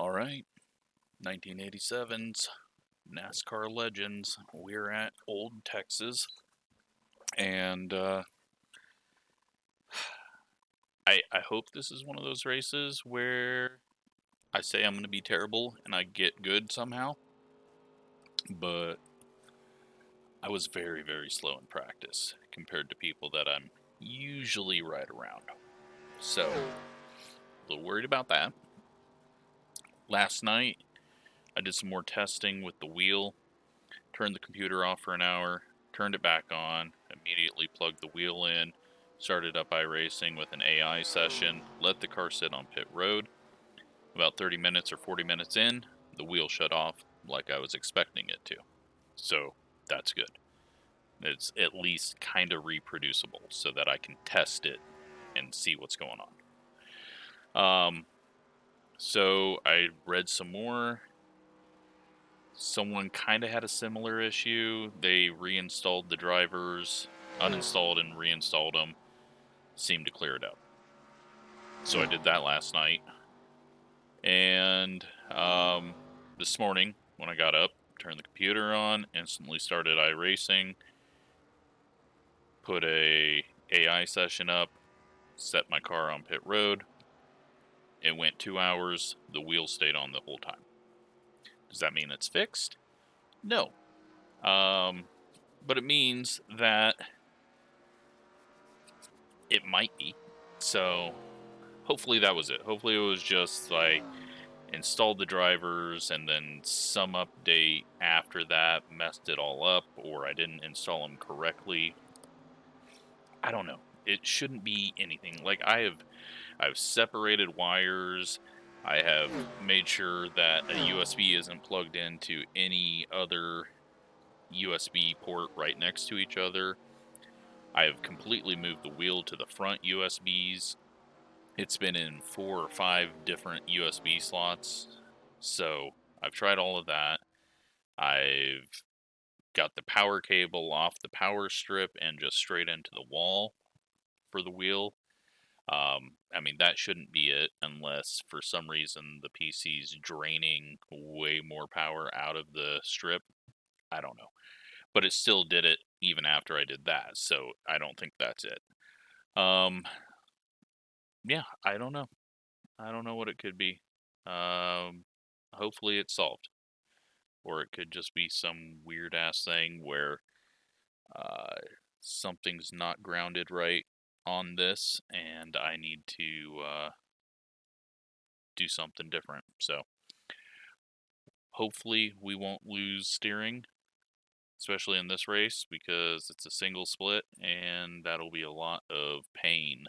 All right, 1987's NASCAR Legends. We're at Old Texas, and I hope this is one of those races where I say I'm going to be terrible and I get good somehow, but I was very, very slow in practice compared to people that I'm usually right around. So, a little worried about that. Last night, I did some more testing with the wheel, turned the computer off for an hour, turned it back on, immediately plugged the wheel in, started up iRacing with an AI session, let the car sit on pit road. About 30 minutes or 40 minutes in, the wheel shut off like I was expecting it to. So that's good. It's at least kind of reproducible so that I can test it and see what's going on. So I read some more. Someone kind of had a similar issue. They reinstalled the drivers, uninstalled and reinstalled them. Seemed to clear it up. So I did that last night. And this morning, when I got up, turned the computer on, instantly started iRacing, put a AI session up, set my car on pit road. It went 2 hours. The wheel stayed on the whole time. Does that mean it's fixed? No. But it means that it might be. So hopefully that was it. Hopefully it was just like installed the drivers and then some update after that messed it all up, or I didn't install them correctly. I don't know. It shouldn't be anything. Like I've separated wires. I have made sure that a USB isn't plugged into any other USB port right next to each other. I have completely moved the wheel to the front USBs. It's been in 4 or 5 different USB slots. So I've tried all of that. I've got the power cable off the power strip and just straight into the wall for the wheel. I mean, that shouldn't be it unless for some reason the PC's draining way more power out of the strip. I don't know. But it still did it even after I did that, so I don't think that's it. Yeah, I don't know. I don't know what it could be. Hopefully it's solved. Or it could just be some weird-ass thing where something's not grounded right on this, and I need to do something different. So hopefully we won't lose steering, especially in this race, because it's a single split, and that'll be a lot of pain.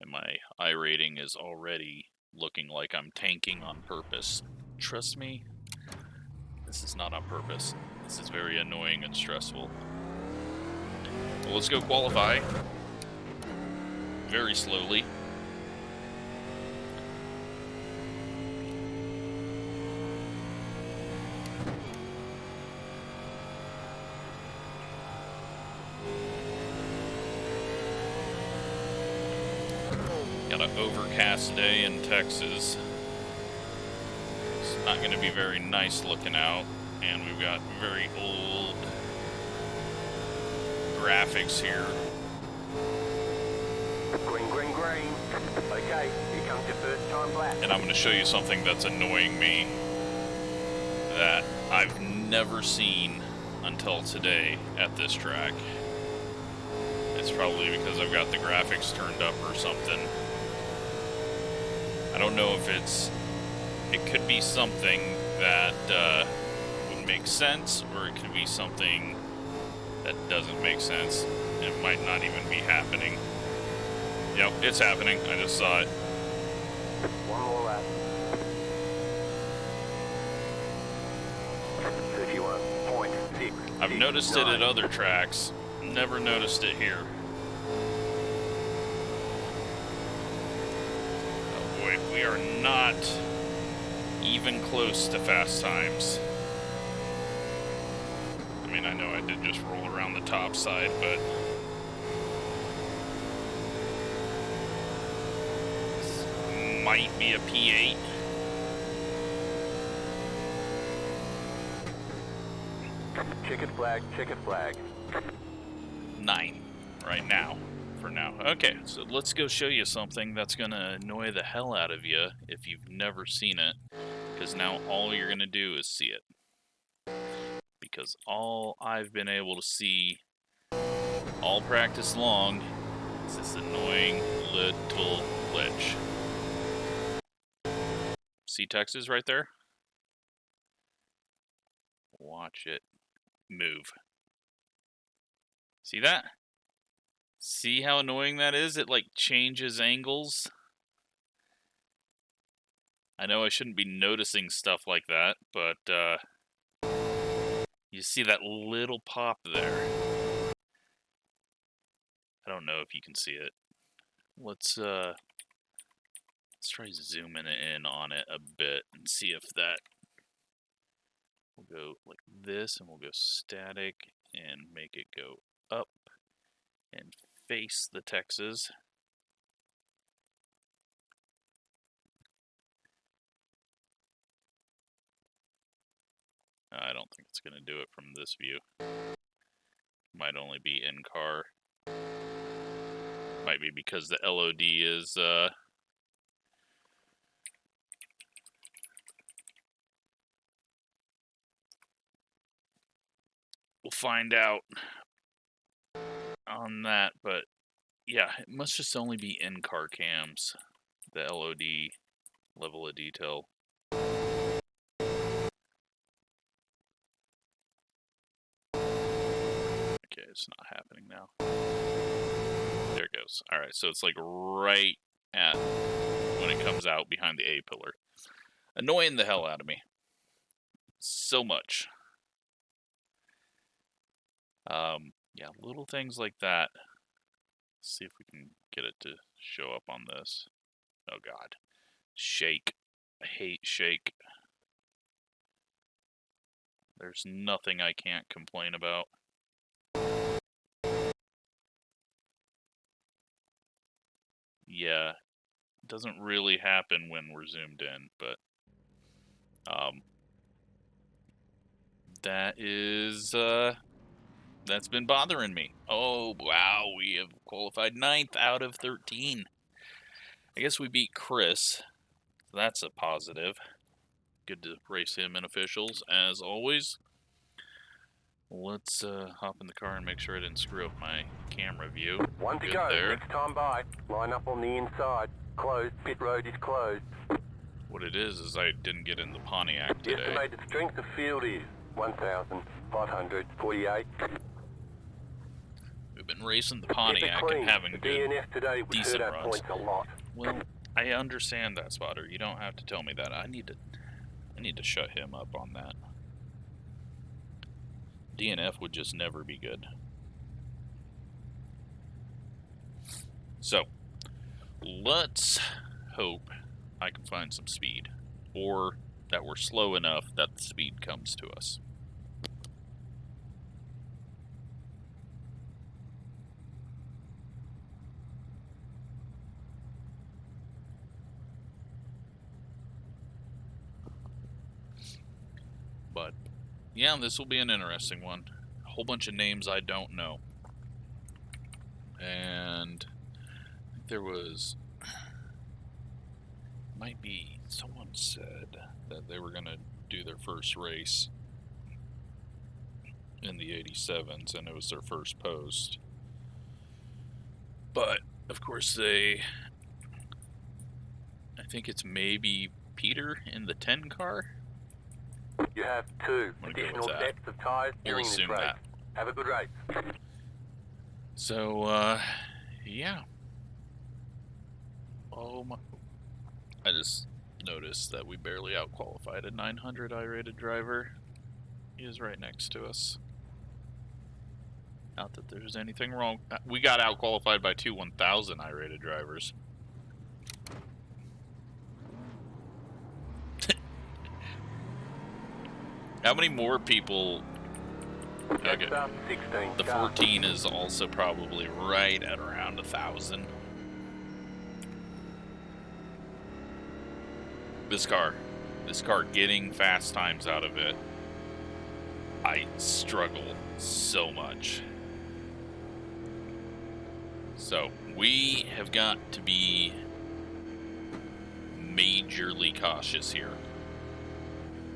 And my iRating is already looking like I'm tanking on purpose. Trust me, this is not on purpose. This is very annoying and stressful. Well, let's go qualify. Very slowly. Got an overcast day in Texas. It's not going to be very nice looking out, and we've got very old graphics here. Green, green, green. Okay, here comes your first time black. And I'm going to show you something that's annoying me that I've never seen until today at this track. It's probably because I've got the graphics turned up or something. I don't know if it could be something that would make sense, or it could be something that doesn't make sense. It might not even be happening. Yep, it's happening. I just saw it. One more lap. 31.6. I've noticed it at other tracks. Never noticed it here. Oh boy, we are not even close to fast times. I mean, I know I did just roll around the top side, but this might be a P8. checkered flag, checkered flag. 9 right now, for now. Okay, so let's go show you something that's going to annoy the hell out of you if you've never seen it, because now all you're going to do is see it. Because all I've been able to see all practice long is this annoying little glitch. See Texas right there? Watch it move. See that? See how annoying that is? It like changes angles. I know I shouldn't be noticing stuff like that, but you see that little pop there. I don't know if you can see it. Let's try zooming in on it a bit and see if that. We'll go like this, and we'll go static and make it go up and face the Texas. I don't think it's going to do it from this view. Might only be in car. Might be because the LOD is we'll find out on that, but yeah, it must just only be in-car cams, the LOD level of detail. Okay, it's not happening now. There it goes. Alright, so it's like right at when it comes out behind the A pillar. Annoying the hell out of me. So much. Yeah, little things like that. Let's see if we can get it to show up on this. Oh god. Shake. I hate shake. There's nothing I can't complain about. Yeah, it doesn't really happen when we're zoomed in, but that is that's been bothering me. Oh wow, we have qualified 9th out of 13. I guess we beat Chris. So that's a positive. Good to race him and officials as always. Let's hop in the car and make sure I didn't screw up my camera view. One to go, next time by. Line up on the inside. Closed, pit road is closed. What it is I didn't get in the Pontiac The today. estimated strength of field is 1,548. We've been racing the Pontiac and having the good, DNF today would decent hurt our runs. points a lot. Well, I understand that, Spotter. You don't have to tell me that. I need to shut him up on that. DNF would just never be good. So, let's hope I can find some speed, or that we're slow enough that the speed comes to us. But, yeah, this will be an interesting one. A whole bunch of names I don't know. And I think there was, might be, someone said that they were going to do their first race in the 87s, and it was their first post. But, of course, I think it's maybe Peter in the 10 car. You have 2 additional sets of tires during this race. That. Have a good race. So, yeah. Oh my. I just noticed that we barely out-qualified a 900 I-rated driver. He is right next to us. Not that there's anything wrong. We got out-qualified by 2 1,000 I-rated drivers. How many more people? Okay. The 14 is also probably right at around 1,000. This car getting fast times out of it. I struggle so much. So we have got to be majorly cautious here.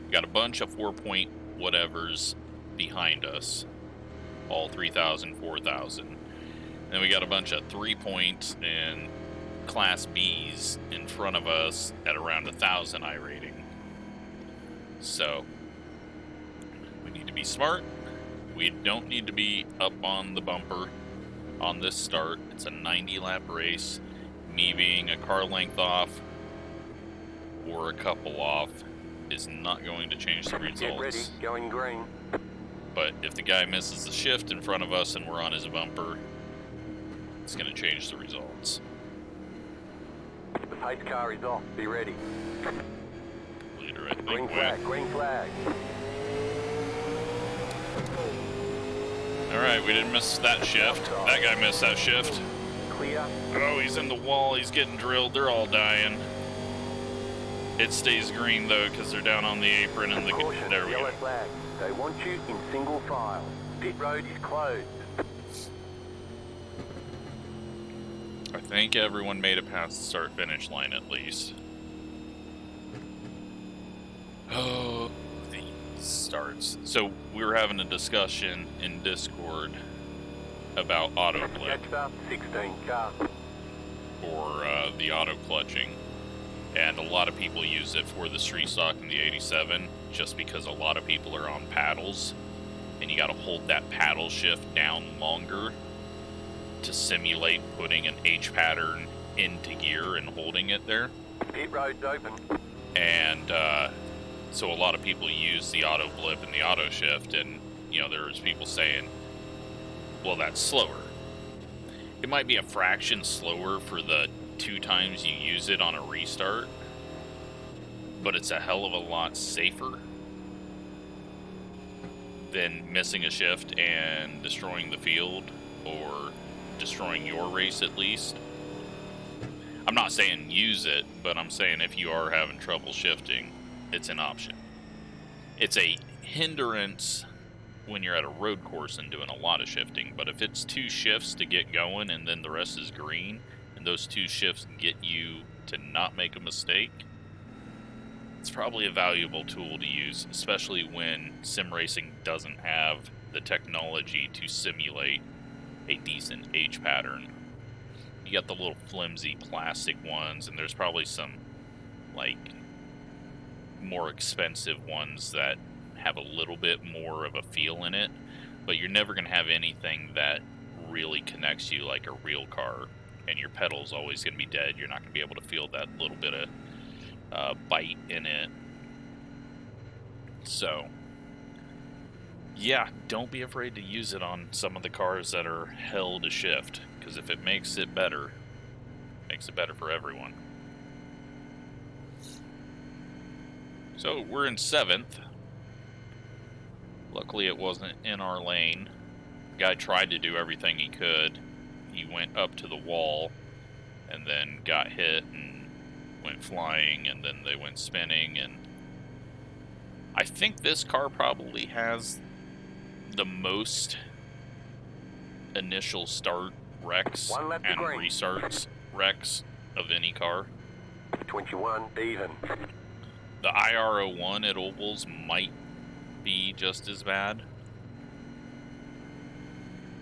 We got a bunch of 4-point whatevers behind us, all 3,000, 4,000. And then we got a bunch of 3-point and Class Bs in front of us at around 1,000 iRating. So we need to be smart. We don't need to be up on the bumper on this start. It's a 90-lap race. Me being a car length off or a couple off is not going to change the results. Get ready, going green. But if the guy misses the shift in front of us and we're on his bumper, it's going to change the results. The pace car is off. Be ready. Leader, I think, Green flag, green flag. Alright, we didn't miss that shift. That guy missed that shift. Clear. Oh, he's in the wall. He's getting drilled. They're all dying. It stays green, though, because they're down on the apron and the... Caution, There we yellow go. flag. They want you in single file. Pit road is closed. I think everyone made it past the start-finish line, at least. Oh, the starts. So, we were having a discussion in Discord about auto clip, Catch up, 16 car. or the auto clutching. And a lot of people use it for the street stock and the 87, just because a lot of people are on paddles, and you gotta hold that paddle shift down longer to simulate putting an H pattern into gear and holding it there. Pit road's open. And so a lot of people use the auto blip and the auto shift, and you know, there's people saying, well, that's slower. It might be a fraction slower for the 2 times you use it on a restart, but it's a hell of a lot safer than missing a shift and destroying the field, or destroying your race at least. I'm not saying use it, but I'm saying if you are having trouble shifting, it's an option. It's a hindrance when you're at a road course and doing a lot of shifting, but if it's 2 shifts to get going and then the rest is green, and those 2 shifts get you to not make a mistake, it's probably a valuable tool to use, especially when sim racing doesn't have the technology to simulate a decent H pattern. You got the little flimsy plastic ones, and there's probably some like more expensive ones that have a little bit more of a feel in it, but you're never going to have anything that really connects you like a real car, and your pedal's always going to be dead. You're not going to be able to feel that little bit of bite in it. So yeah, don't be afraid to use it on some of the cars that are hell to shift, because if it makes it better for everyone. So we're in 7th. Luckily it wasn't in our lane. The guy tried to do everything he could. He went up to the wall and then got hit and went flying, and then they went spinning, and I think this car probably has the most initial start wrecks and restarts wrecks of any car. 21 even. The IR01 at ovals might be just as bad,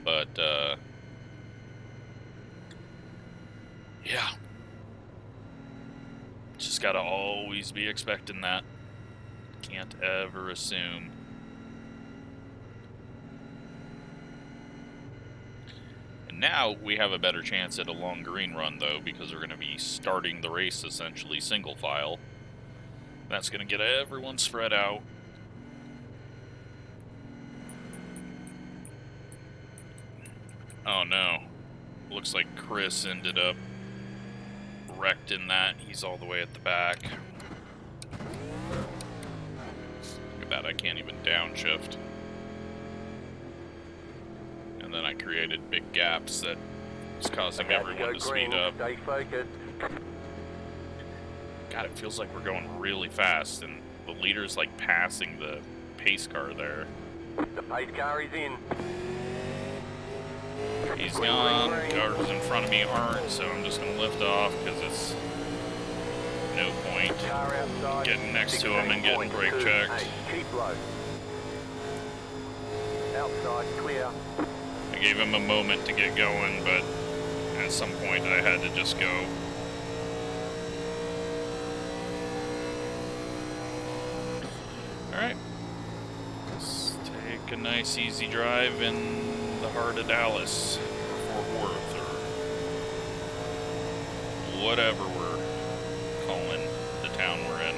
but yeah, just gotta always be expecting that. Can't ever assume. And now we have a better chance at a long green run, though, because we're going to be starting the race essentially single file. That's going to get everyone spread out. Oh no. Looks like Chris ended up wrecked in that. He's all the way at the back. Look at that, I can't even downshift. And then I created big gaps that was causing everyone to speed up. Stay focused. God, it feels like we're going really fast, and the leader's like passing the pace car there. The pace car is in. He's gone. Cars in front of me aren't, so I'm just going to lift off because it's no point Car outside. getting next to him and getting brake checked. Keep low. Outside, clear. I gave him a moment to get going, but at some point I had to just go. Alright. Let's take a nice easy drive in the heart of Dallas, or Fort Worth, or whatever we're calling the town we're in.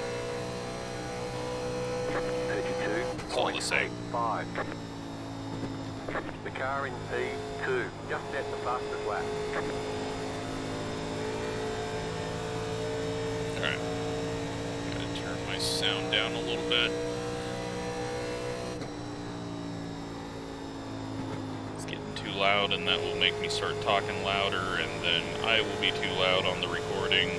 32. It's all the same. 5. The car in P2. Just set the fastest lap. Alright. Gotta turn my sound down a little bit. It's getting too loud, and that will make me start talking louder, and then I will be too loud on the recording.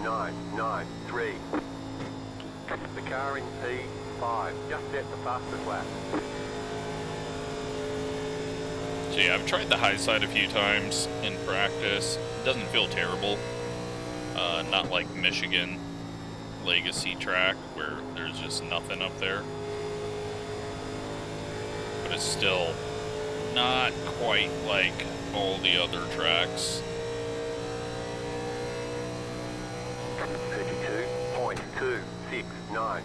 .993. The car in P5. Just set the fastest lap. So yeah, I've tried the high side a few times in practice. It doesn't feel terrible. Not like Michigan Legacy track where there's just nothing up there. But it's still not quite like all the other tracks. 32.269.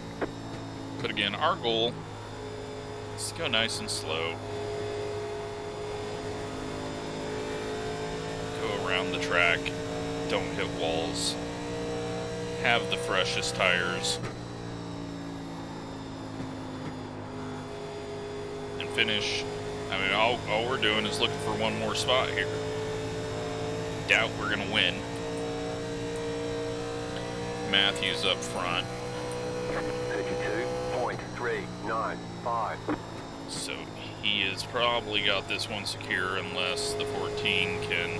But again, our goal is to go nice and slow. Go around the track, don't hit walls, have the freshest tires, and finish. I mean, all we're doing is looking for one more spot here. Doubt we're going to win. Matthews up front. 32.395. So he has probably got this one secure unless the 14 can...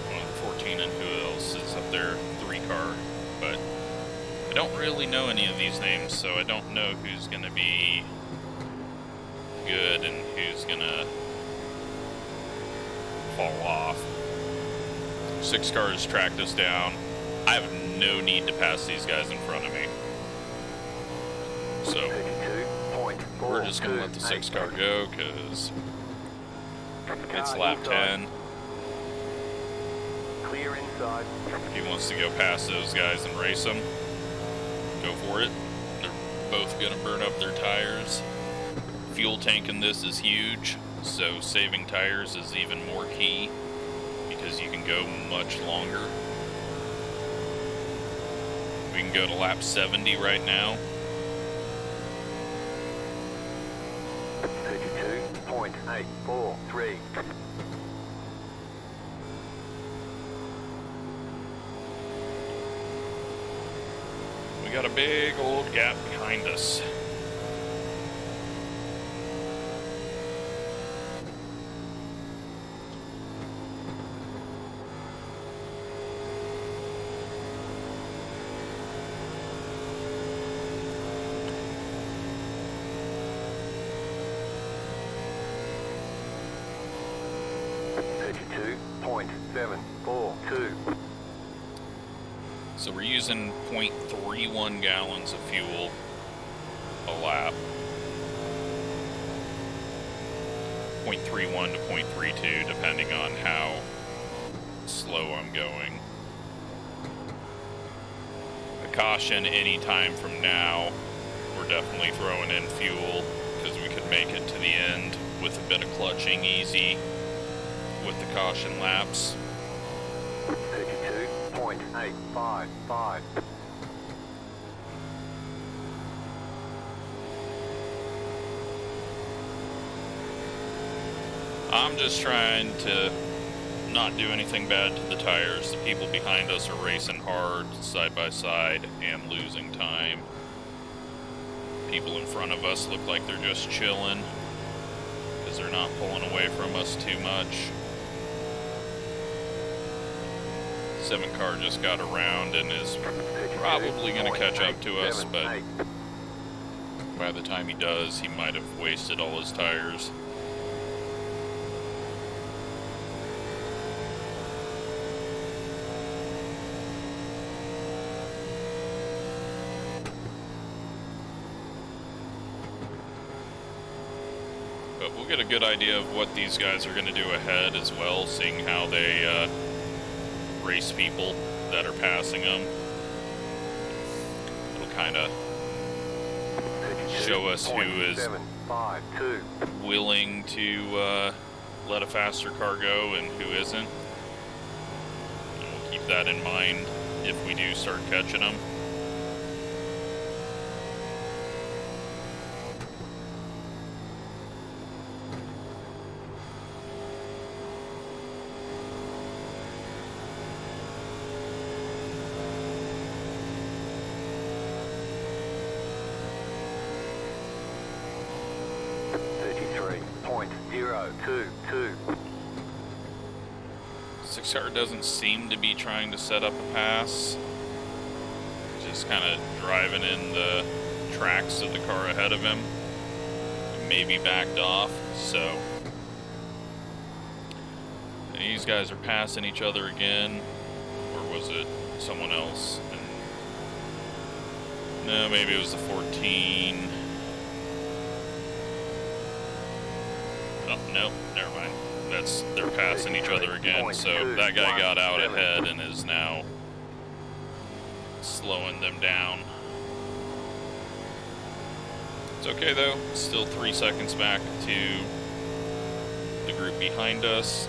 Well, the 14 and who else is up there? 3 car. But I don't really know any of these names, so I don't know who's going to be good and who's going to fall off. 6 cars tracked us down. I have no need to pass these guys in front of me. So, we're just going to let the 6 car go, because it's lap 10. Clear inside. If he wants to go past those guys and race them, go for it. They're both going to burn up their tires. Fuel tank in this is huge, so saving tires is even more key, because you can go much longer. We can go to lap 70 right now. 32.843. We got a big old gap behind us. So we're using 0.31 gallons of fuel a lap. 0.31 to 0.32 depending on how slow I'm going. A caution, any time from now, we're definitely throwing in fuel because we could make it to the end with a bit of clutching easy with the caution laps. 32.855. I'm just trying to not do anything bad to the tires. The people behind us are racing hard, side by side, and losing time. People in front of us look like they're just chilling because they're not pulling away from us too much. 7 car just got around and is probably going to catch up to us, but by the time he does, he might have wasted all his tires. But we'll get a good idea of what these guys are going to do ahead as well, seeing how they race people that are passing them. It'll kind of show us who is willing to let a faster car go and who isn't. And we'll keep that in mind if we do start catching them. Six car doesn't seem to be trying to set up a pass. Just kind of driving in the tracks of the car ahead of him. Maybe backed off, so these guys are passing each other again. Or was it someone else? No, maybe it was the 14. Oh, no, never mind. They're passing each other again, so that guy got out ahead and is now slowing them down. It's okay though, still 3 seconds back to the group behind us,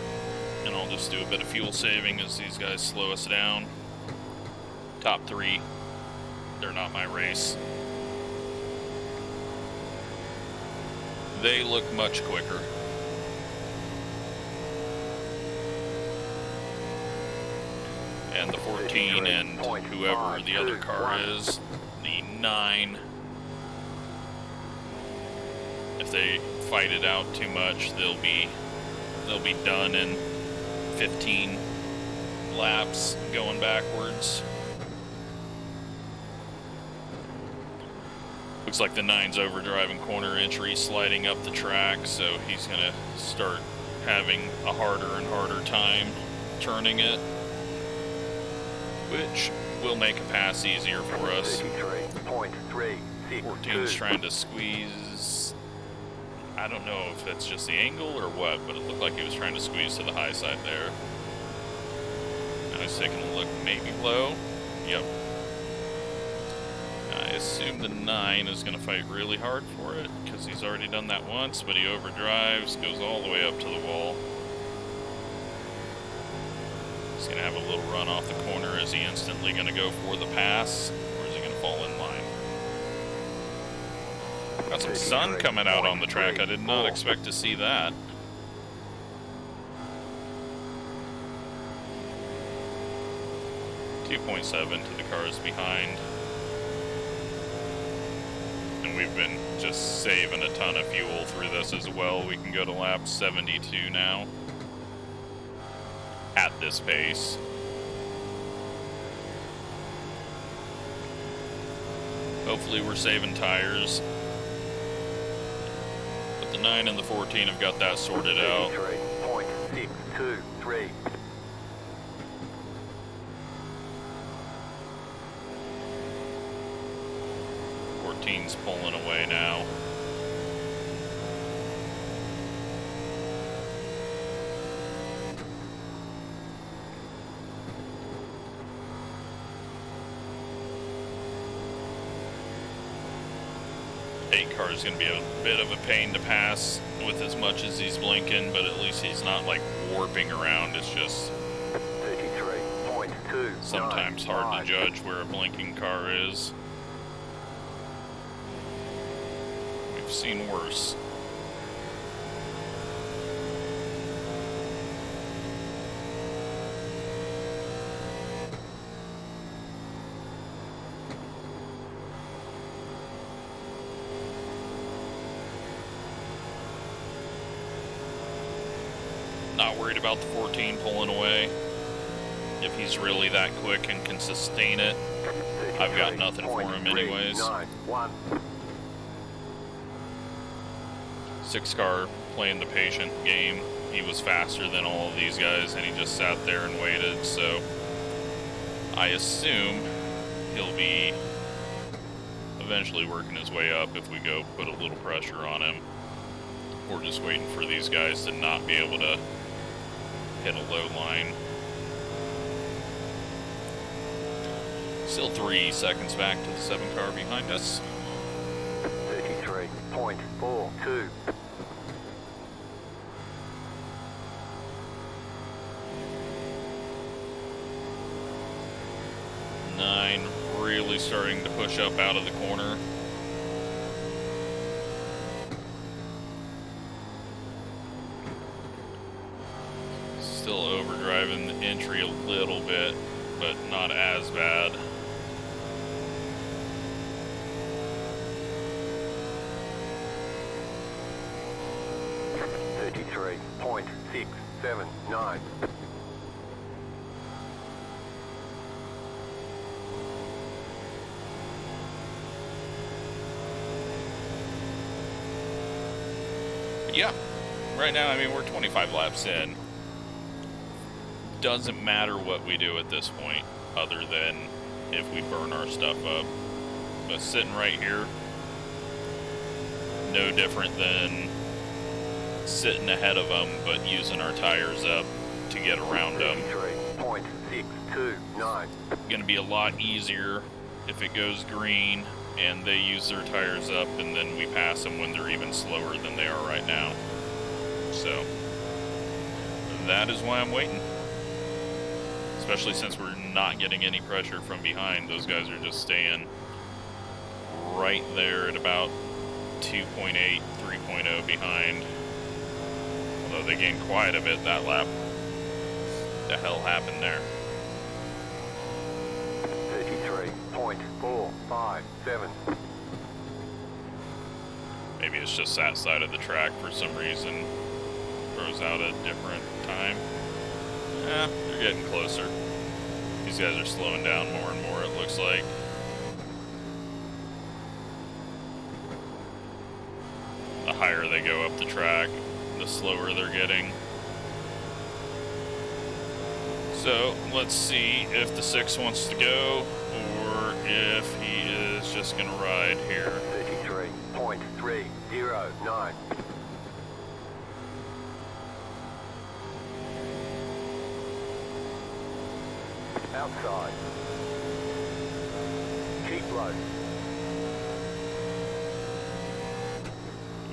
and I'll just do a bit of fuel saving as these guys slow us down. Top 3, they're not my race. They look much quicker. And the 14 and whoever the other car is, the 9. If they fight it out too much, they'll be done in 15 laps going backwards. Looks like the 9's overdriving corner entry, sliding up the track, so he's gonna start having a harder and harder time turning it, which will make a pass easier for us. 14's trying to squeeze. I don't know if that's just the angle or what, but it looked like he was trying to squeeze to the high side there. Now he's taking a look maybe low. Yep. I assume the 9 is going to fight really hard for it, because he's already done that once, but he overdrives, goes all the way up to the wall. He's going to have a little run off the corner. Is he instantly going to go for the pass, or is he going to fall in line? Got some sun coming out on the track. I did not expect to see that. .7 to the cars behind. And we've been just saving a ton of fuel through this as well. We can go to lap 72 now. At this pace. Hopefully we're saving tires. But the 9 and the 14 have got that sorted out. 33.623. 14's pulling away now. Car is going to be a bit of a pain to pass with as much as he's blinking, but at least he's not like warping around. It's just 33.2. sometimes hard to judge where a blinking car is. We've seen worse. Not worried about the 14 pulling away. if he's really that quick and can sustain it. I've got nothing for him anyways. 6-car playing the patient game. He was faster than all of these guys, and he just sat there and waited, so I assume he'll be eventually working his way up if we go put a little pressure on him. We're just waiting for these guys to not be able to hit a low line. Still 3 seconds back to the 7-car behind us. 33.42. 9 really starting to push up out of the corner. Still overdriving the entry a little bit, but not as bad. .679. Yeah, right now, I mean, we're 25 laps in. Doesn't matter what we do at this point, other than if we burn our stuff up. But sitting right here, no different than sitting ahead of them, but using our tires up to get around them. 33.629. Going to be a lot easier if it goes green and they use their tires up, and then we pass them when they're even slower than they are right now. So that is why I'm waiting. Especially since we're not getting any pressure from behind. Those guys are just staying right there at about 2.8, 3.0 behind. Although they gained quite a bit that lap. The hell happened there? 33.457. Maybe it's just that side of the track for some reason. Throws out a different time. Yeah, they're getting closer. These guys are slowing down more and more, it looks like. The higher they go up the track, the slower they're getting. So, let's see if the 6 wants to go, or if he is just going to ride here. 33.309. Outside. Keep low.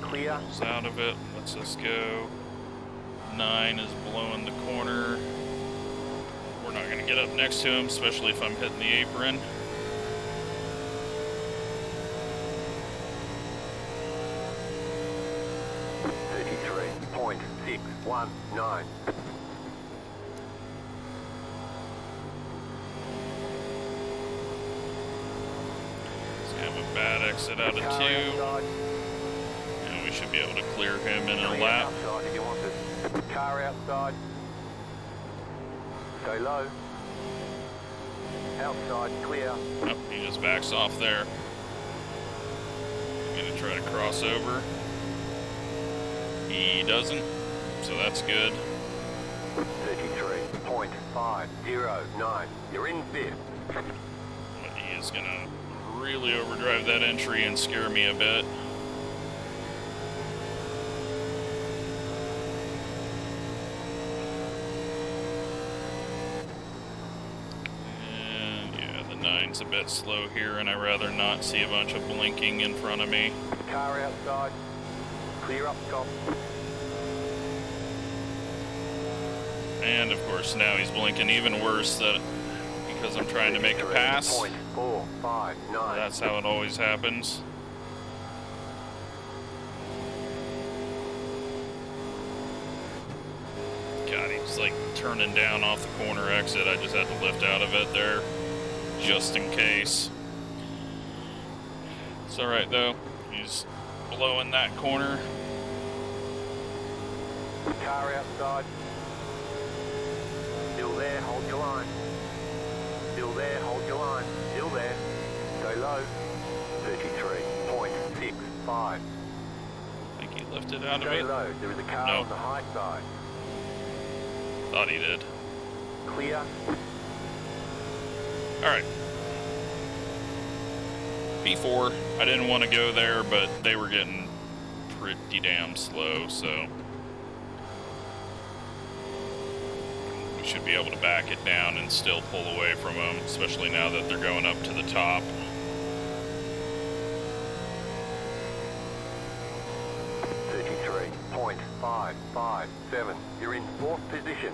Clear. Pulls out of it, lets us go. 9 is blowing the corner. We're not going to get up next to him, especially if I'm hitting the apron. .619. He's going to have a bad exit out of 2. And we should be able to clear him in a lap. Outside if you want to. Car outside. Stay low. Outside, clear. Oh, he just backs off there. Going to try to cross over. He doesn't, so that's good. 33.509. You're in 5th. But he is going to really overdrive that entry and scare me a bit. And yeah, the 9's a bit slow here, and I'd rather not see a bunch of blinking in front of me. Car outside. Clear up top. And of course now he's blinking even worse because I'm trying to make a pass. 33.459. That's how it always happens. God, he's like turning down off the corner exit. I just had to lift out of it there, just in case. It's alright though. He's blowing that corner. Car outside. Still there, hold your line. Still there, hold your line. Still there. Stay low. 33.65. I think he lifted out of Stay it. low. There is a car No. on the high side. Thought he did. Clear. Alright. P4, I didn't want to go there, but they were getting pretty damn slow, so we should be able to back it down and still pull away from them, especially now that they're going up to the top. .557. You're in 4th position.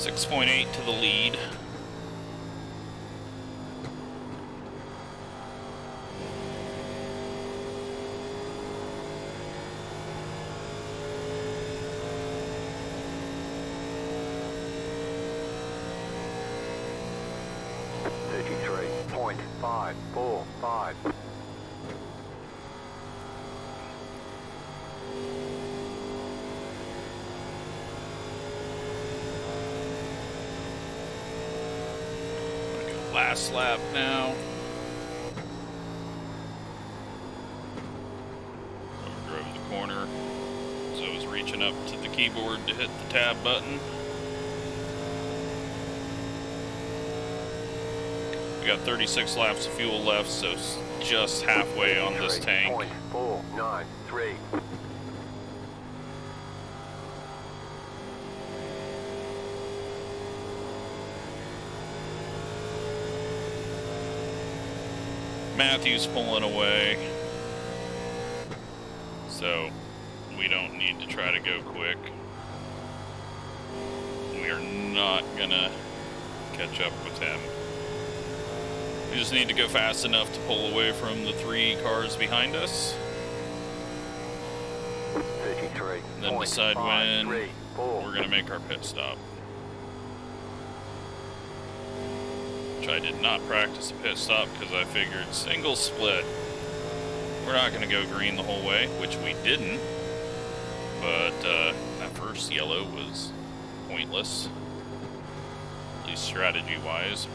.8 to the lead. .545. Last lap now. Drove the corner, so I was reaching up to the keyboard to hit the tab button. We got 36 laps of fuel left, so it's just halfway on this tank. .493. Matthew's pulling away, so we don't need to try to go quick. We are not gonna catch up with him. We just need to go fast enough to pull away from the 3 cars behind us. 33. And then decide when we're gonna make our pit stop. I did not practice a pit stop because I figured single split. We're not going to go green the whole way, which we didn't. But that first yellow was pointless, at least strategy-wise.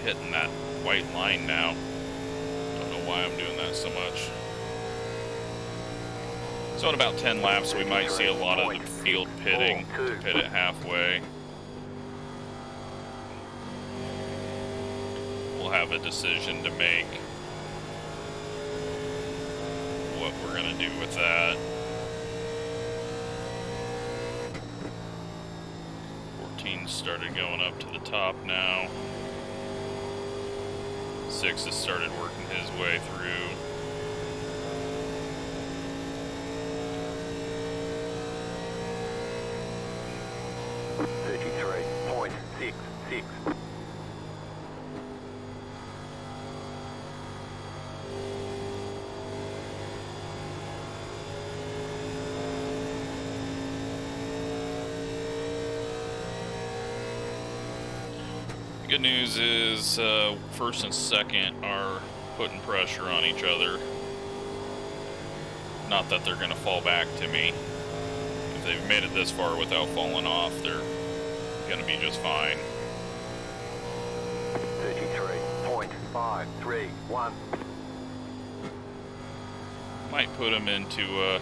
Hitting that white line now. Don't know why I'm doing that so much. So in about 10 laps, we might see a lot of the field pitting to pit it halfway. We'll have a decision to make what we're going to do with that. 14 started going up to the top now. 6 has started working his way through. .66. Good news is first and second are putting pressure on each other. Not that they're going to fall back to me. If they've made it this far without falling off, they're going to be just fine. 33.531. Might put them into a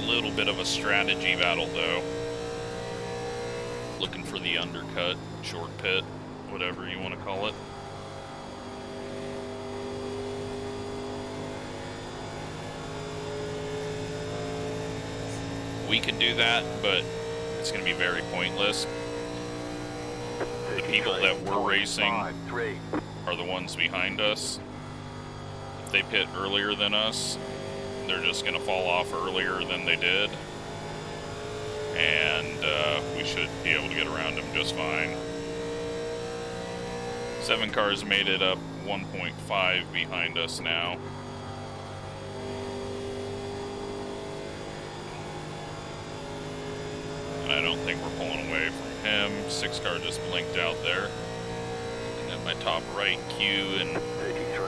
little bit of a strategy battle, though. Looking for the undercut, short pit, whatever you want to call it. We could do that, but it's going to be very pointless. The people that we're racing are the ones behind us. If they pit earlier than us, they're just going to fall off earlier than they did. And we should be able to get around them just fine. 7 cars made it up 1.5 behind us now. don't think we're pulling away from him. 6 car just blinked out there. And then my top right Q and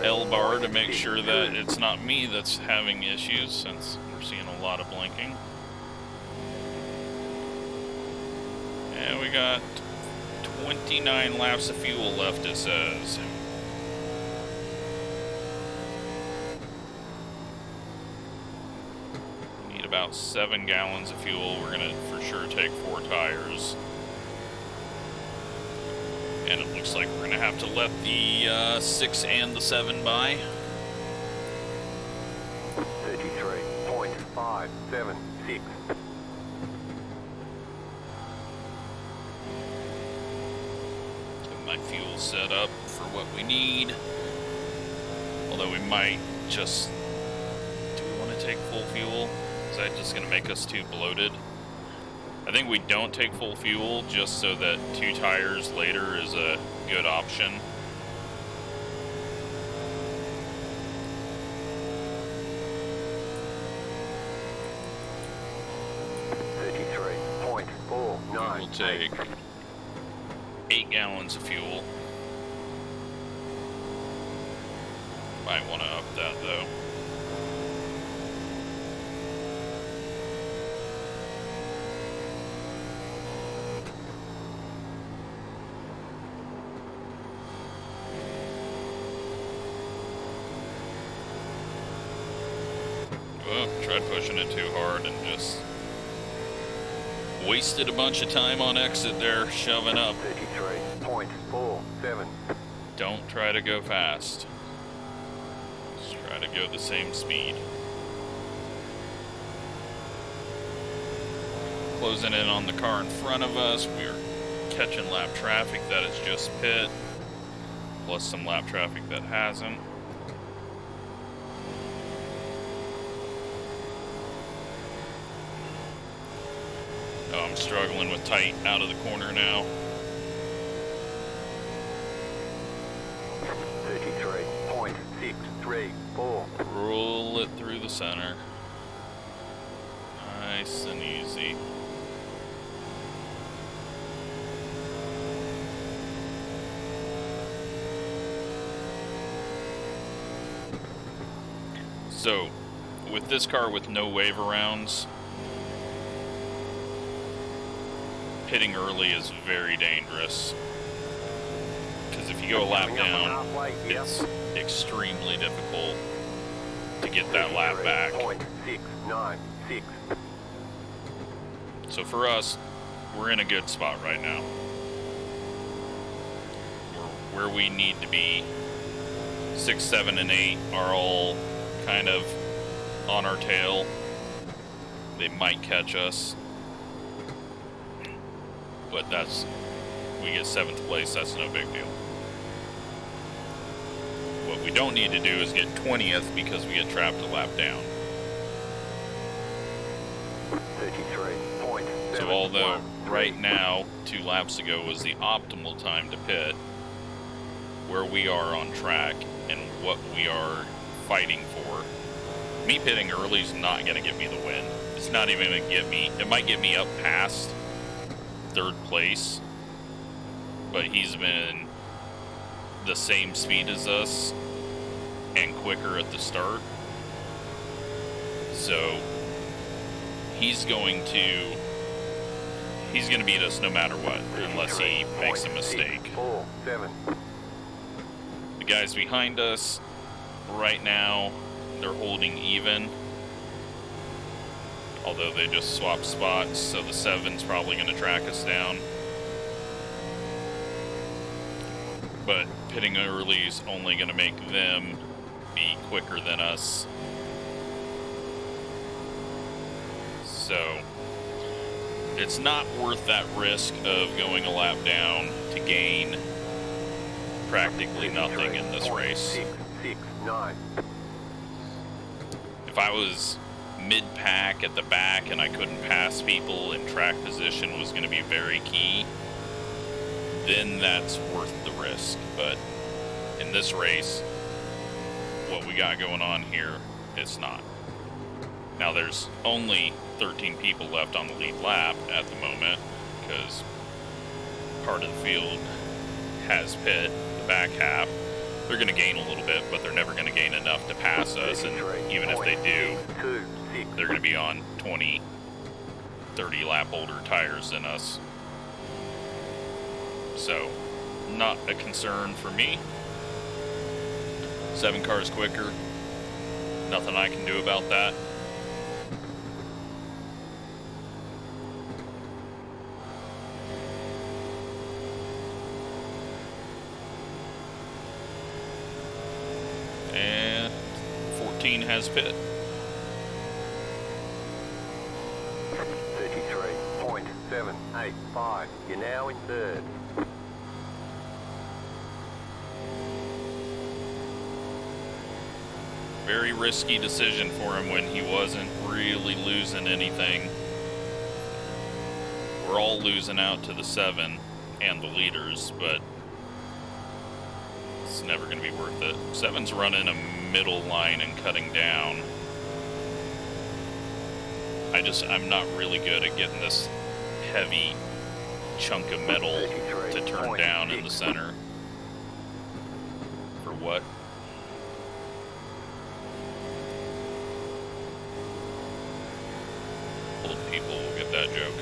L bar to make sure that it's not me that's having issues, since we're seeing a lot of blinking. And we got 29 laps of fuel left, it says. We need about 7 gallons of fuel. We're gonna for sure take 4 tires. And it looks like we're gonna have to let the 6 and the 7 by. 33.576. Get my fuel set up for what we need. Although we might just... Do we want to take full fuel? Is that just gonna make us too bloated? I think we don't take full fuel just so that 2 tires later is a good option. We'll take 8 gallons of fuel. Might want to up that though. Well, tried pushing it too hard and just wasted a bunch of time on exit there, shoving up. 33.47. Don't try to go fast. Just try to go the same speed. Closing in on the car in front of us. We're catching lap traffic that is just pit, plus some lap traffic that hasn't. Oh, I'm struggling with tight out of the corner now. 33.634. Roll it through the center. Nice and easy. So, with this car with no wave arounds, pitting early is very dangerous. Because if you go a lap down, it's extremely difficult to get that lap back. So for us, we're in a good spot right now. We're where we need to be. 6, 7, and 8 are all kind of on our tail. They might catch us. But that's, we get 7th place, that's no big deal. What we don't need to do is get 20th because we get trapped a lap down. 33.7. So although right now, 2 laps ago was the optimal time to pit, where we are on track and what we are fighting for, me pitting early is not going to get me the win. It's not even going to get me, it might get me up past 3rd place, but he's been the same speed as us and quicker at the start, so he's going to beat us no matter what, unless he makes a mistake. The guys behind us right now, they're holding even, although they just swapped spots, so the 7's probably going to track us down. But pitting early is only going to make them be quicker than us. So it's not worth that risk of going a lap down to gain practically nothing in this race. If I was mid-pack at the back and I couldn't pass people and track position was going to be very key, then that's worth the risk. But in this race, what we got going on here, it's not. Now there's only 13 people left on the lead lap at the moment, because part of the field has pit, the back half. They're going to gain a little bit, but they're never going to gain enough to pass us, and even if they do, they're going to be on 20, 30 lap older tires than us. So, not a concern for me. 7 cars quicker. Nothing I can do about that. And 14 has pit. 33.785. You're now in third. Very risky decision for him when he wasn't really losing anything. We're all losing out to the 7 and the leaders, but it's never going to be worth it. 7's running a middle line and cutting down. I'm not really good at getting this heavy chunk of metal to turn down in the center. For what? Old people will get that joke.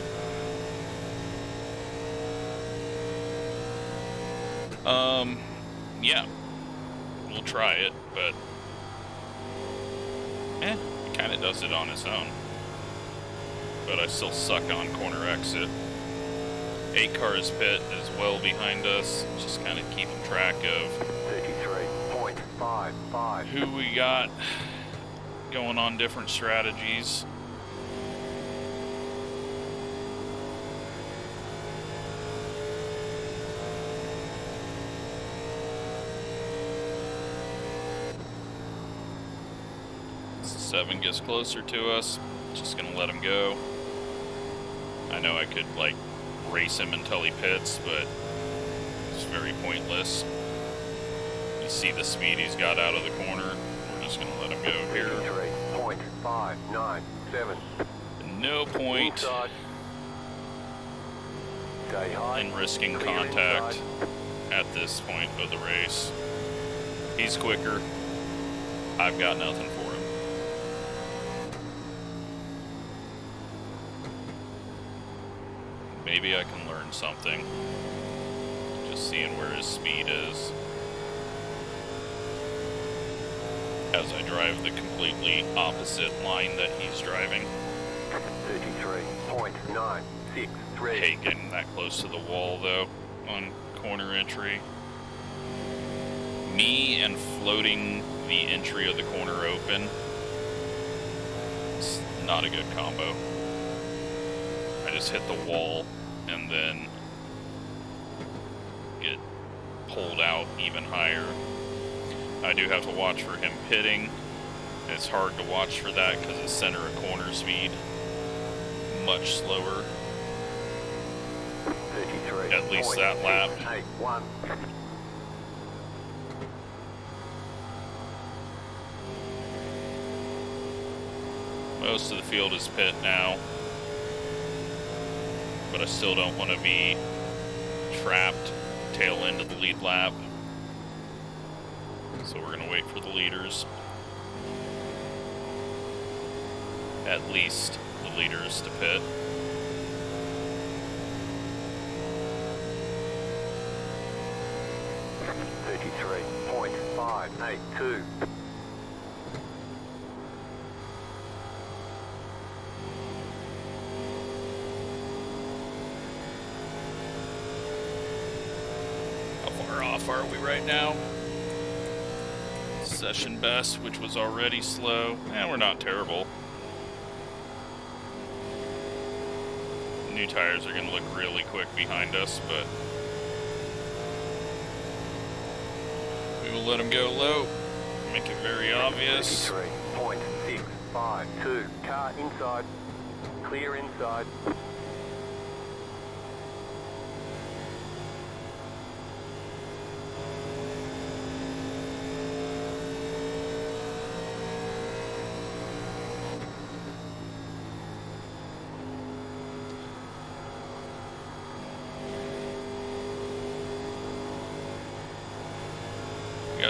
Yeah. We'll try it, but it kind of does it on its own. But I still suck on corner exit. 8 cars pit is well behind us. Just kind of keeping track of 33.55. who we got going on different strategies. As the 7 gets closer to us, just gonna let him go. I know I could like race him until he pits, but it's very pointless. You see the speed he's got out of the corner. We're just gonna let him go here. 33.597. No point Inside. Stay high. in risking Clear contact inside. at this point of the race. He's quicker. I've got nothing for him. Maybe I can learn something. Just seeing where his speed is. As I drive the completely opposite line that he's driving. 33.963. Hate getting that close to the wall though on corner entry. Me and floating the entry of the corner open, it's not a good combo. I just hit the wall and then get pulled out even higher. I do have to watch for him pitting. It's hard to watch for that because his center of corner speed much slower. 33. At least that lap. 81. Most of the field is pit now, but I still don't want to be trapped tail end of the lead lap. So we're going to wait for the leaders. At least the leaders to pit. .582. How far off are we right now? Session best, which was already slow. We're not terrible. New tires are going to look really quick behind us, but we will let them go low. Make it very obvious. 33.652. Car inside. Clear inside.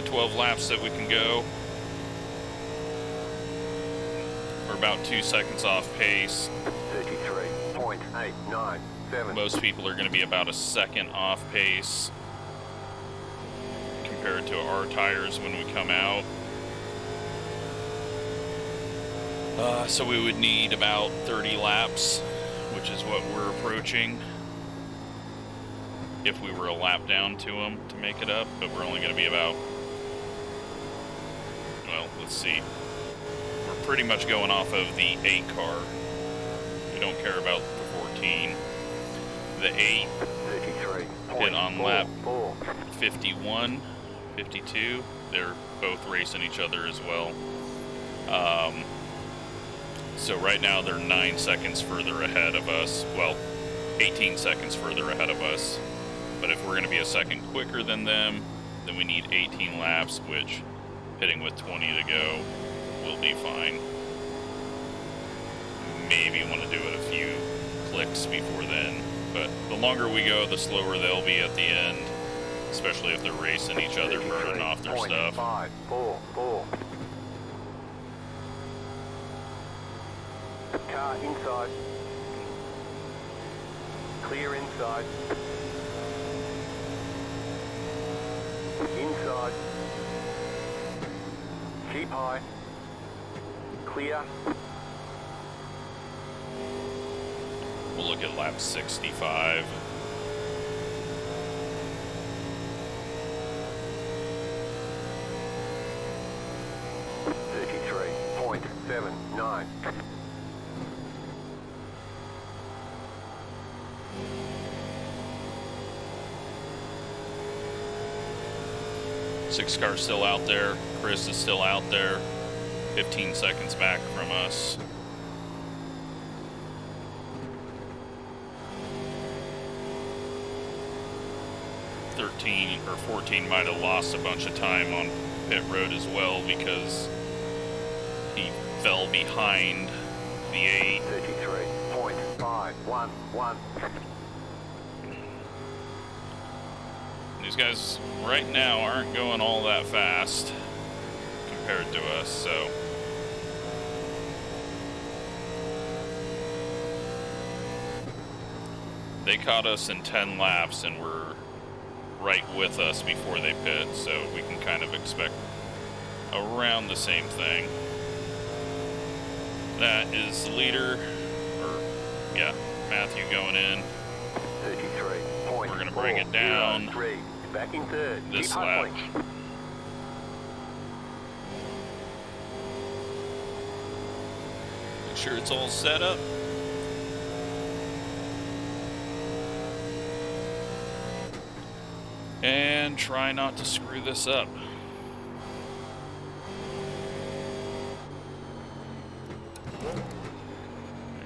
12 laps that we can go. We're about 2 seconds off pace. 33.897. Most people are going to be about a second off pace compared to our tires when we come out. So we would need about 30 laps, which is what we're approaching. If we were a lap down to them to make it up, but we're only going to be about, well, let's see. We're pretty much going off of the 8 car. We don't care about the 14. The 8 hit on lap 51, 52. They're both racing each other as well. So right now they're 9 seconds further ahead of us. Well, 18 seconds further ahead of us. But if we're going to be a second quicker than them, then we need 18 laps, which, hitting with 20 to go, will be fine. Maybe want to do it a few clicks before then. But the longer we go, the slower they'll be at the end, especially if they're racing each other, burning off their stuff. 544. Car inside. Clear inside. Inside. Keep high. Clear. We'll look at lap 65. .79. Six car's still out there. Chris is still out there. 15 seconds back from us. 13 or 14 might have lost a bunch of time on pit road as well because he fell behind the 8. 33.511. These guys right now aren't going all that fast compared to us, so they caught us in 10 laps and were right with us before they pit, so we can kind of expect around the same thing. That is the leader, or yeah, Matthew going in. 33. We're going to bring it down Back in third. this Keep lap. hustling. Make sure it's all set up. And try not to screw this up.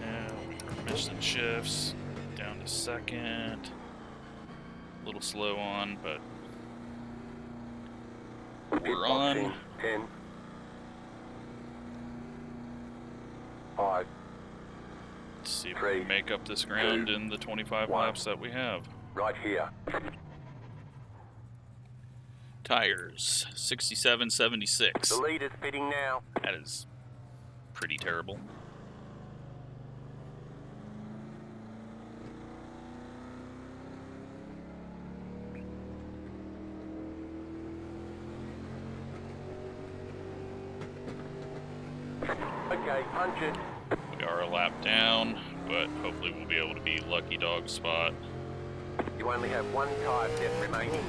And permission shifts down to second. A little slow on, but we're on. 10. 5. Let's see if we can make up this ground in the 25 laps that we have. Right here. Tires, 6776. The leader's pitting now. That is pretty terrible. Okay, punch it. We are a lap down, but hopefully we'll be able to be lucky dog spot. You only have one tire depth remaining.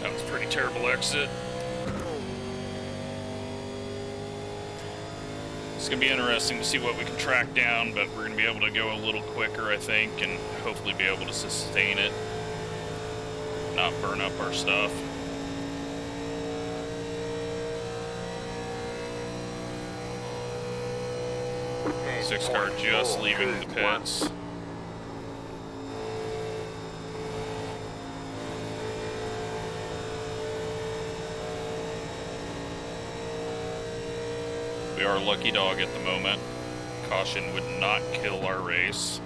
That was a pretty terrible exit. It's going to be interesting to see what we can track down, but we're going to be able to go a little quicker, I think, and hopefully be able to sustain it. Not burn up our stuff. Six car just leaving the pits. lucky dog at the moment. Caution would not kill our race.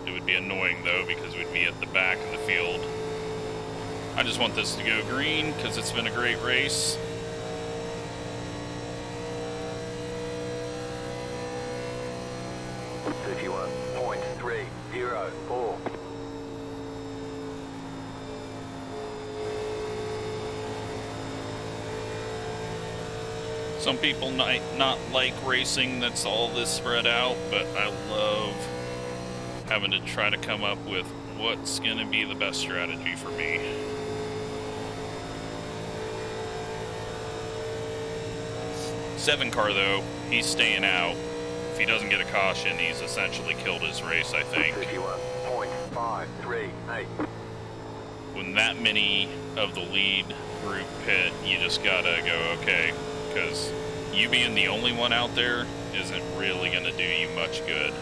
It would be annoying though because we'd be at the back of the field. I just want this to go green because it's been a great race. .304. Some people might not like racing that's all this spread out, but I love having to try to come up with what's going to be the best strategy for me. Seven car though, he's staying out. If he doesn't get a caution, he's essentially killed his race, I think. 31.538. When that many of the lead group pit, you just gotta go, okay, because you being the only one out there isn't really gonna do you much good.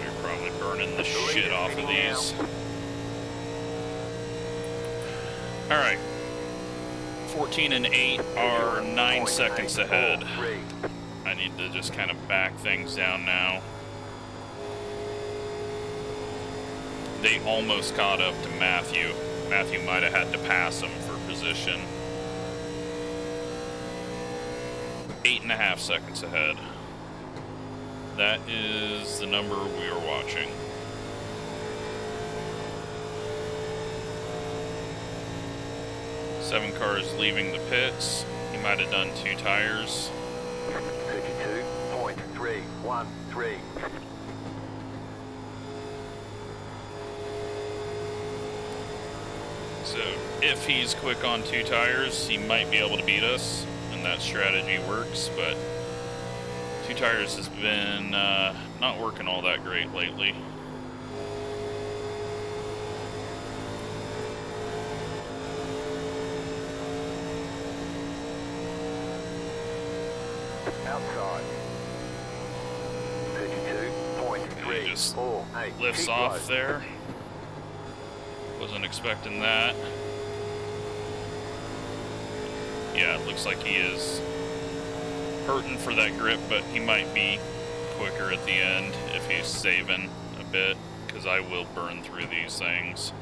You're probably burning the shit off of these. Alright, 14 and 8 are 9 seconds ahead. I need to just kind of back things down now. They almost caught up to Matthew. Matthew might have had to pass him for position. 8.5 seconds ahead. That is the number we are watching. Seven cars leaving the pits. He might have done 2 tires. 32.313. So if he's quick on 2 tires, he might be able to beat us, and that strategy works, but 2 tires has been not working all that great lately. Outside. 32.348. He just lifts off there. Wasn't expecting that. Yeah, it looks like he is hurting for that grip, but he might be quicker at the end if he's saving a bit, because I will burn through these things.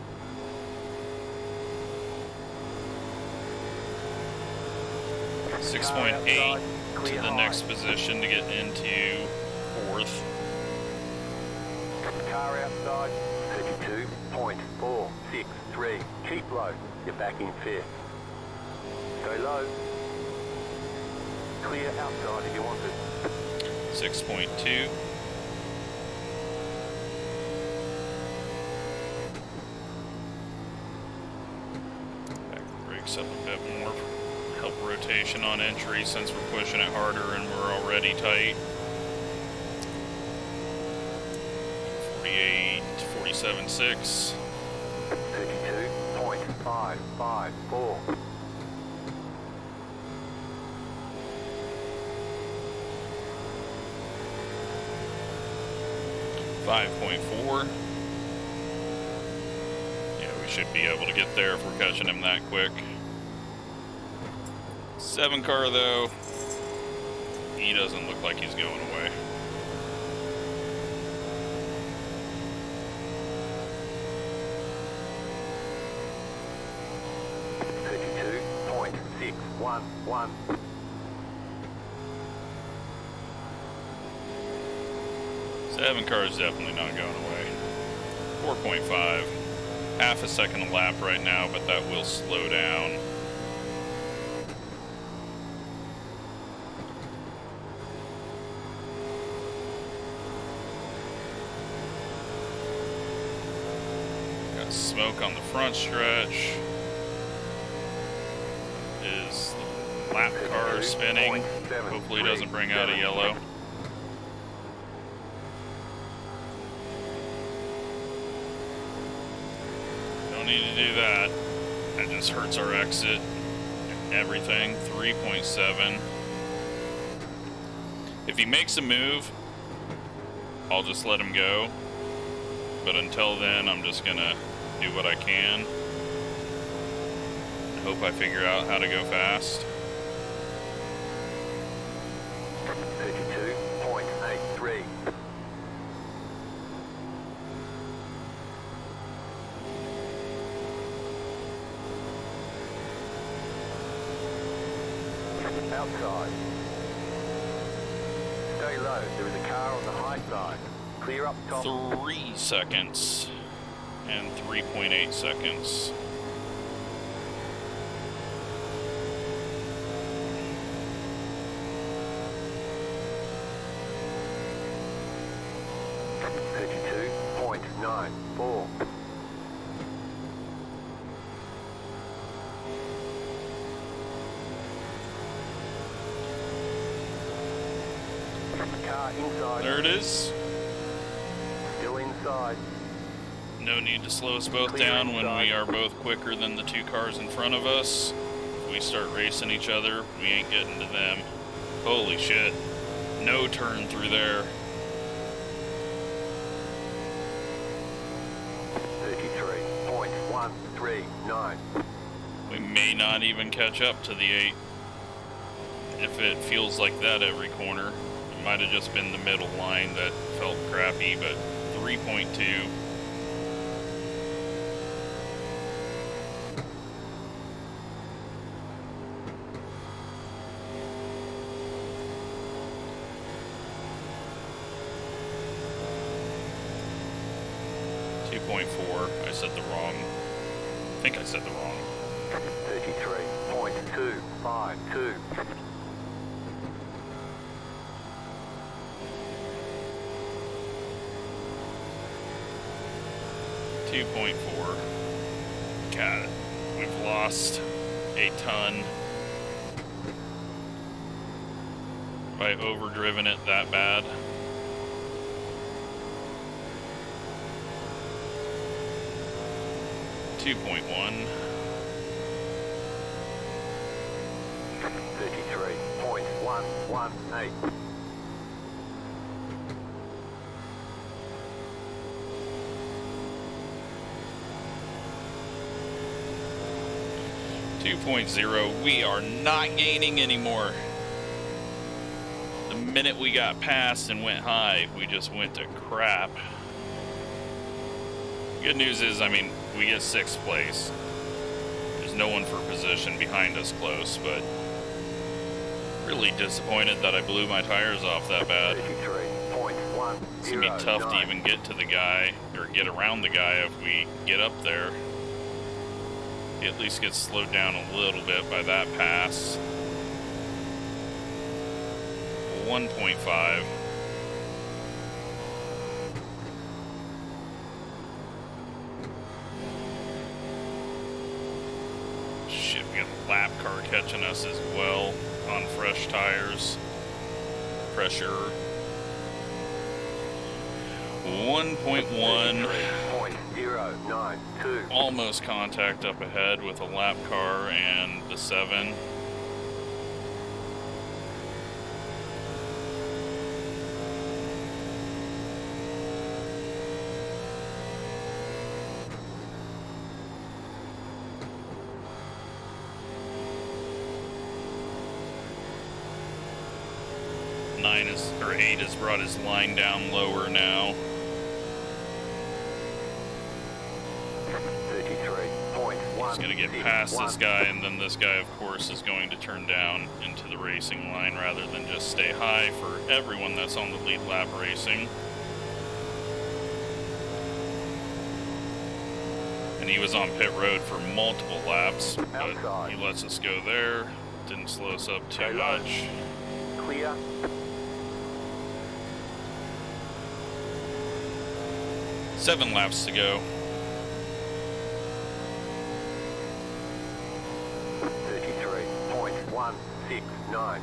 .8 to the next position to get into 4th. Car outside. 32.463. Keep low. You're back in 5th. Go low. Clear outside if you want it. 6.2. Back the brakes up a bit more. Help rotation on entry since we're pushing it harder and we're already tight. 48, 47.6. 32.554. .4. Yeah, we should be able to get there if we're catching him that quick. 7 car though, he doesn't look like he's going away. .611. Seven car is definitely not going away. 4.5. Half a second a lap right now, but that will slow down. Got smoke on the front stretch. Is the lap car spinning? Hopefully it doesn't bring out a yellow. Don't need to do that. That just hurts our exit. Everything. 3.7. If he makes a move, I'll just let him go. But until then, I'm just gonna do what I can. I hope I figure out how to go fast. 32.83. Outside. Stay low. There is a car on the high side. Clear up top. 3 seconds and 3.8 seconds. .94. Car inside. There it is. Still inside. No need to slow us both down when we are both quicker than the 2 cars in front of us. If we start racing each other, we ain't getting to them. Holy shit. No turn through there. 33.139. We may not even catch up to the 8. If it feels like that every corner. It might have just been the middle line that felt crappy, but 3.2. I said the wrong. I think I said the wrong. 33.252. .4. God, we've lost a ton. Have I overdriven it that bad? .1. 33.118. .0. We are not gaining anymore. The minute we got past and went high, we just went to crap. Good news is, I mean, we get 6th place. There's no one for position behind us close, but really disappointed that I blew my tires off that bad. It's gonna be tough to even get to the guy, or get around the guy if we get up there. He at least gets slowed down a little bit by that pass. 1.5. Shit, we got a lap car catching us as well on fresh tires. Pressure. 1.1. Almost contact up ahead with a lap car and the 7. Or 8 has brought his line down lower now. 33.1. He's going to get past this guy, and then this guy, of course, is going to turn down into the racing line rather than just stay high for everyone that's on the lead lap racing. And he was on pit road for multiple laps, but he lets us go there. Didn't slow us up too much. Clear. Seven laps to go. 33.169.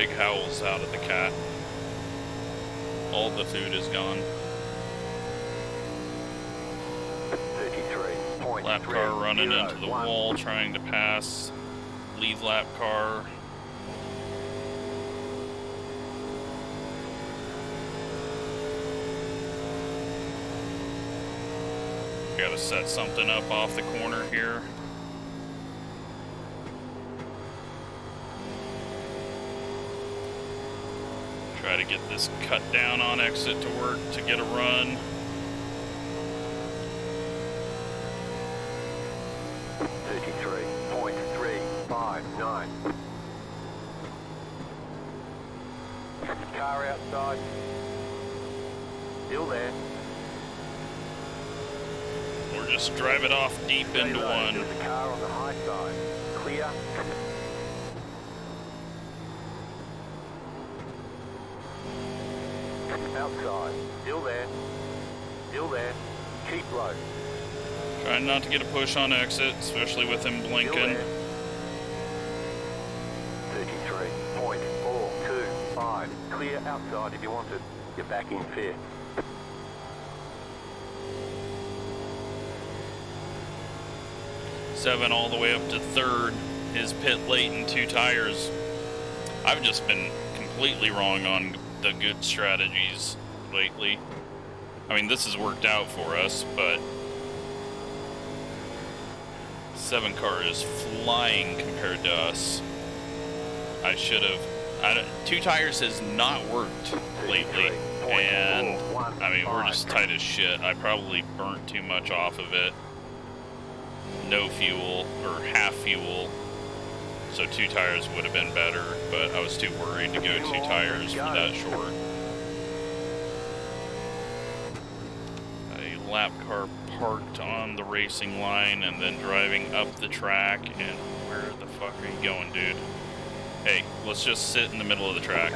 big howls out at the cat. All the food is gone. 33.30. Lap car running into the wall, trying to pass lead lap car. Gotta set something up off the corner here. Try to get this cut down on exit to work to get a run. .359. Car outside. Still there. Or just drive it off deep into one. There's a car on the high side. Clear. Outside. Still there. Still there. Keep low. Trying not to get a push on exit, especially with him blinking. 33.425. Clear outside if you want it. You're back in fifth. Seven all the way up to third. His pit late in 2 tires. I've just been completely wrong on the good strategies lately. I mean, this has worked out for us, but 7 car is flying compared to us. I should have. 2 tires has not worked lately, and I mean, we're just tight as shit. I probably burnt too much off of it. No fuel, or half fuel, so 2 tires would have been better, but I was too worried to go 2 tires for that short. A lap car parked on the racing line and then driving up the track, and where the fuck are you going, dude? Hey, let's just sit in the middle of the track.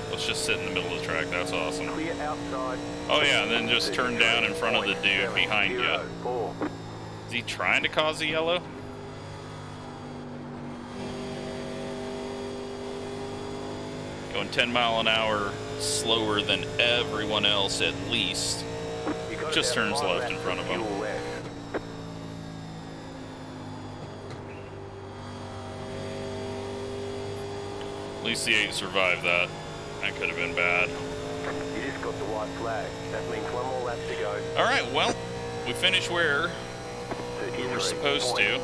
Let's just sit in the middle of the track, that's awesome. Oh yeah, and then just turn down in front of the dude behind you. Is he trying to cause a yellow? Going 10 mile an hour slower than everyone else at least. Just turns left in front of him. At least the 8 survived that. That could have been bad. You just got the white flag. That means 1 more lap to go. Alright, well, we finished where we were supposed to,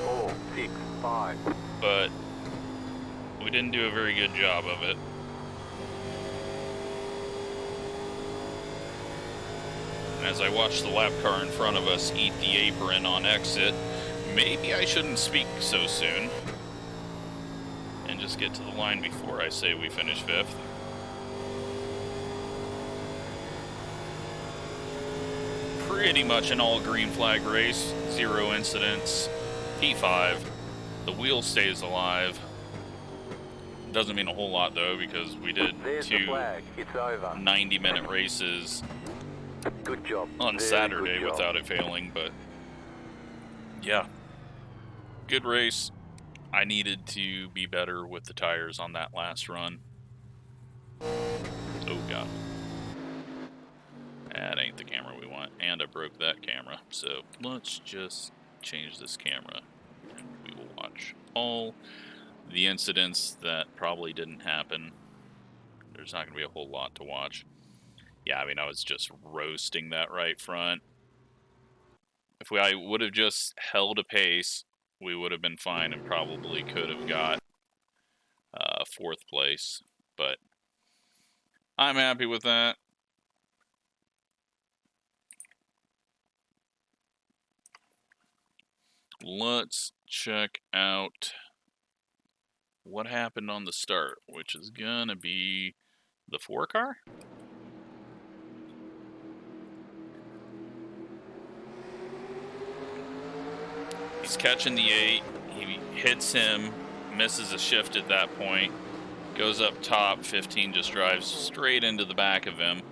but we didn't do a very good job of it. And as I watch the lap car in front of us eat the apron on exit, maybe I shouldn't speak so soon and just get to the line before I say we finish 5th. Pretty much an all green flag race, 0 incidents, P5, the wheel stays alive. Doesn't mean a whole lot though, because we did 2 90-minute races Good job. on Saturday without it failing, but yeah, good race. I needed to be better with the tires on that last run. Oh god. That ain't the camera we want, and I broke that camera. So let's just change this camera, and we will watch all the incidents that probably didn't happen. There's not going to be a whole lot to watch. Yeah, I mean, I was just roasting that right front. If I would have just held a pace, we would have been fine and probably could have got 4th place. But I'm happy with that. Let's check out what happened on the start, which is gonna be the 4 car. He's catching the 8, he hits him, misses a shift at that point, goes up top, 15 just drives straight into the back of him.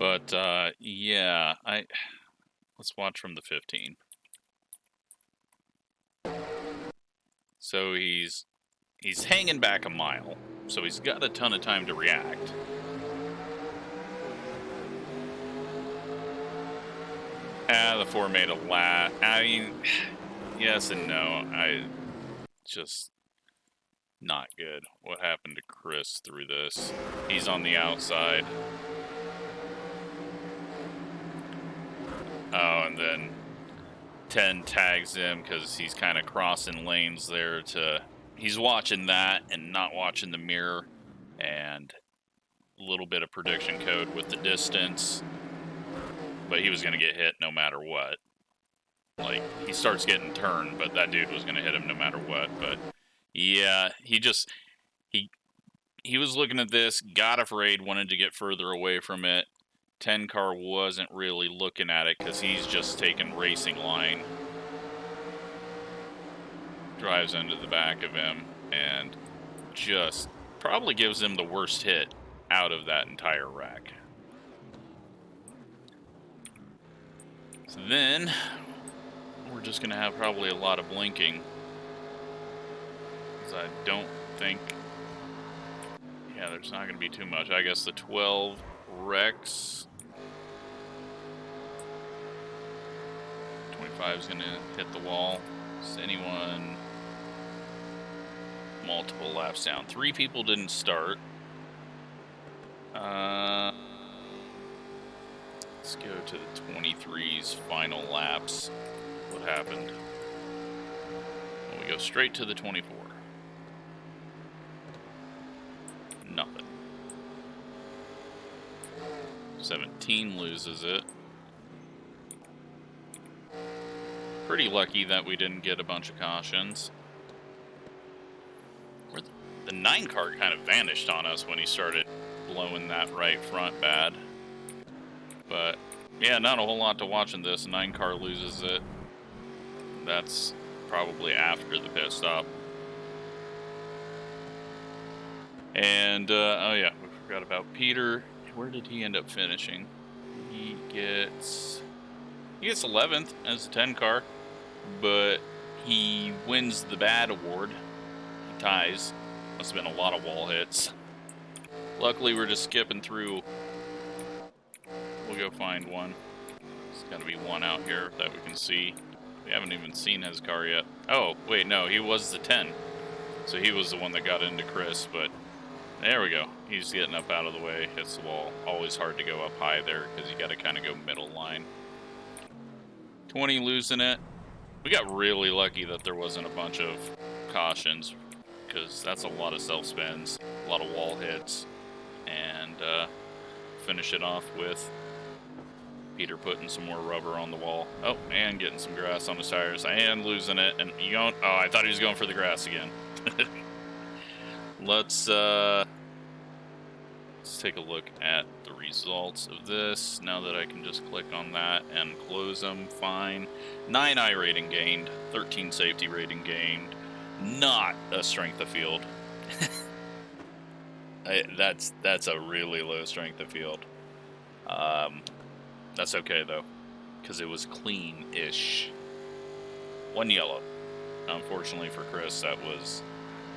But yeah, let's watch from the 15. So he's hanging back a mile, so he's got a ton of time to react. The 4 made a lap. I mean, yes and no. Just not good. What happened to Chris through this? He's on the outside. Oh, and then 10 tags him because he's kind of crossing lanes there he's watching that and not watching the mirror, and a little bit of prediction code with the distance, but he was going to get hit no matter what. Like, he starts getting turned, but that dude was going to hit him no matter what. But yeah, he was looking at this, got afraid, wanted to get further away from it. 10 car wasn't really looking at it because he's just taking racing line. Drives into the back of him and just probably gives him the worst hit out of that entire wreck. So then we're just going to have probably a lot of blinking, because I don't think, yeah, there's not going to be too much. I guess the 12 wrecks, 25 is going to hit the wall. Is anyone multiple laps down? 3 people didn't start. Let's go to the 23's final laps. What happened? Well, we go straight to the 24. Nothing. 17 loses it. Pretty lucky that we didn't get a bunch of cautions. The 9 car kind of vanished on us when he started blowing that right front bad. But yeah, not a whole lot to watch in this. 9 car loses it. That's probably after the pit stop. And oh yeah, we forgot about Peter. Where did he end up finishing? He gets 11th as a 10 car, but he wins the bad award. He ties. Must have been a lot of wall hits. Luckily, we're just skipping through. We'll go find one. There's got to be one out here that we can see. We haven't even seen his car yet. Oh, wait, no, he was the 10. So he was the one that got into Chris, but there we go. He's getting up out of the way, hits the wall. Always hard to go up high there because you got to kind of go middle line. 20 losing it. We got really lucky that there wasn't a bunch of cautions, because that's a lot of self-spins, a lot of wall hits, and finish it off with Peter putting some more rubber on the wall. Oh, and getting some grass on his tires, and losing it, and you don't, oh, I thought he was going for the grass again. Let's take a look at the results of this, now that I can just click on that and close them. Fine. 9 I rating gained, 13 safety rating gained. Not a strength of field. That's a really low strength of field. That's okay though, because it was clean-ish. 1 yellow. Unfortunately for Chris, that was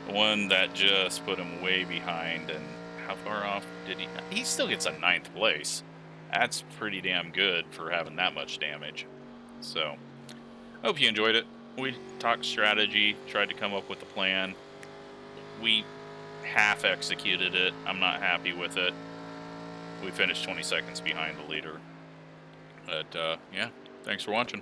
the one that just put him way behind. And how far off did he? He still gets a 9th place. That's pretty damn good for having that much damage. So, hope you enjoyed it. We talked strategy, tried to come up with a plan. We half executed it. I'm not happy with it. We finished 20 seconds behind the leader. But, yeah, thanks for watching.